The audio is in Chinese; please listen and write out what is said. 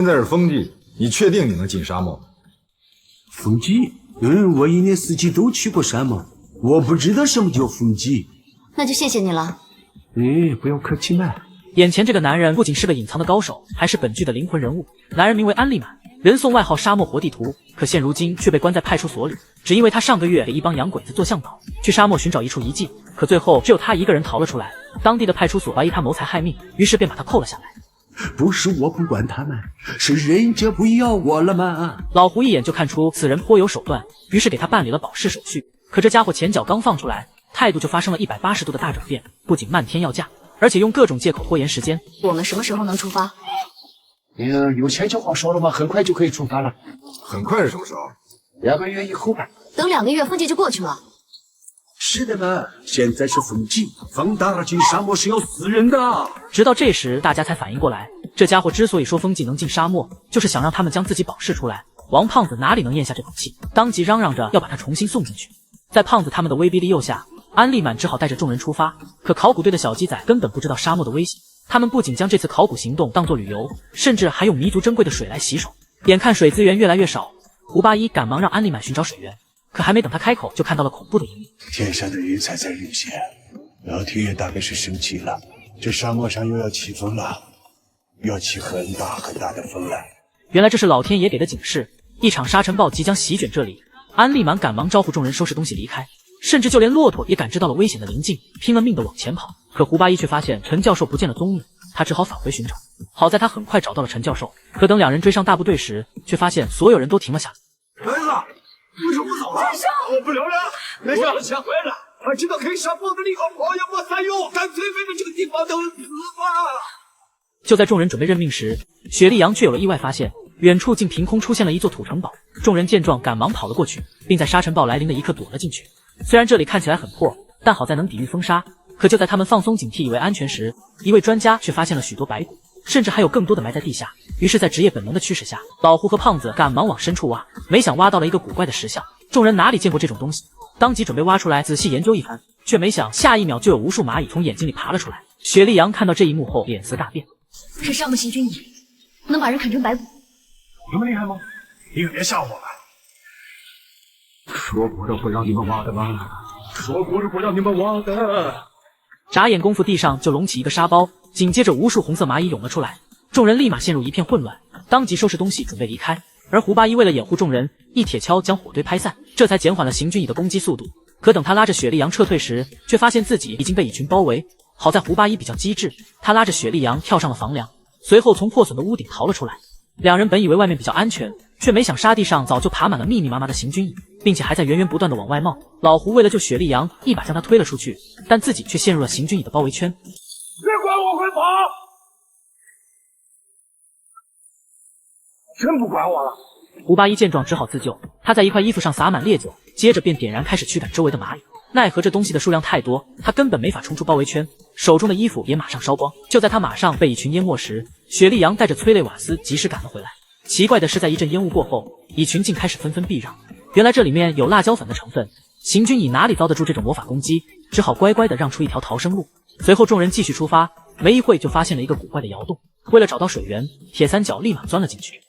现在是风季，你确定你能进沙漠？风季？我一年四季都去过沙漠，我不知道什么叫风季。那就谢谢你了。不要客气嘛。眼前这个男人不仅是个隐藏的高手，还是本剧的灵魂人物。男人名为安利满，人送外号沙漠活地图，可现如今却被关在派出所里，只因为他上个月给一帮洋鬼子做向导，去沙漠寻找一处遗迹，可最后只有他一个人逃了出来。当地的派出所怀疑他谋财害命，于是便把他扣了下来。不是我不管他们，是人家不要我了吗？老胡一眼就看出此人颇有手段，于是给他办理了保释手续。可这家伙前脚刚放出来，态度就发生了180度的大转变，不仅漫天要价，而且用各种借口拖延时间。我们什么时候能出发？有钱就好说了嘛，很快就可以出发了。很快是什么时候？2个月以后吧。等2个月，风季就过去了。是的嘛，现在是风季，风大了进沙漠是要死人的。直到这时，大家才反应过来，这家伙之所以说风季能进沙漠，就是想让他们将自己保释出来。王胖子哪里能咽下这口气，当即嚷嚷着要把他重新送进去。在胖子他们的威逼利诱下，安利满只好带着众人出发。可考古队的小鸡仔根本不知道沙漠的危险，他们不仅将这次考古行动当作旅游，甚至还用弥足珍贵的水来洗手。眼看水资源越来越少，胡八一赶忙让安利满寻找水源。可还没等他开口，就看到了恐怖的一幕。天上的云彩在涌现，老天爷大概是生气了，这沙漠上又要起风了，要起很大很大的风来。原来这是老天爷给的警示，一场沙尘暴即将席卷这里。安利满赶忙招呼众人收拾东西离开，甚至就连骆驼也感知到了危险的临近，拼了命的往前跑。可胡八一却发现陈教授不见了踪影，他只好返回寻找。好在他很快找到了陈教授，可等两人追上大部队时，却发现所有人都停了下来。儿子，为什么不走了？我不留了，没事，先回来。他知道黑沙漠的利好朋友莫三用，干脆为了这个地方等死吧。就在众人准备认命时，雪莉杨却有了意外发现，远处竟凭空出现了一座土城堡。众人见状赶忙跑了过去，并在沙尘暴来临的一刻躲了进去。虽然这里看起来很破，但好在能抵御风沙。可就在他们放松警惕以为安全时，一位专家却发现了许多白骨，甚至还有更多的埋在地下。于是在职业本能的驱使下，老胡和胖子赶忙往深处挖，没想挖到了一个古怪的石像。众人哪里见过这种东西，当即准备挖出来仔细研究一番，却没想下一秒就有无数蚂蚁从眼睛里爬了出来。雪莉杨看到这一幕后脸色大变，是沙漠行军蚁，能把人啃成白骨。这么厉害吗？你可别吓我们！说不是会让你们挖的吗？说不是会让你们挖的。眨眼功夫，地上就隆起一个沙包，紧接着无数红色蚂蚁涌了出来，众人立马陷入一片混乱，当即收拾东西准备离开。而胡八一为了掩护众人，一铁锹将火堆拍散，这才减缓了行军蚁的攻击速度。可等他拉着雪莉杨撤退时，却发现自己已经被蚁群包围。好在胡八一比较机智，他拉着雪莉杨跳上了房梁，随后从破损的屋顶逃了出来。两人本以为外面比较安全，却没想沙地上早就爬满了密密麻麻的行军蚁，并且还在源源不断的往外冒。老胡为了救雪莉杨，一把将她推了出去，但自己却陷入了行军蚁的包围圈。别管我会跑，真不管我了。胡八一见状只好自救，他在一块衣服上洒满烈酒，接着便点燃开始驱赶周围的蚂蚁。奈何这东西的数量太多，他根本没法冲出包围圈，手中的衣服也马上烧光。就在他马上被蚁群淹没时，雪莉杨带着催泪瓦斯及时赶了回来。奇怪的是，在一阵烟雾过后，蚁群竟开始纷纷避让。原来这里面有辣椒粉的成分，行军蚁哪里遭得住这种魔法攻击，只好乖乖的让出一条逃生路。随后众人继续出发，没一会就发现了一个古怪的窑洞。为了找到水源，铁三角立马钻了进去。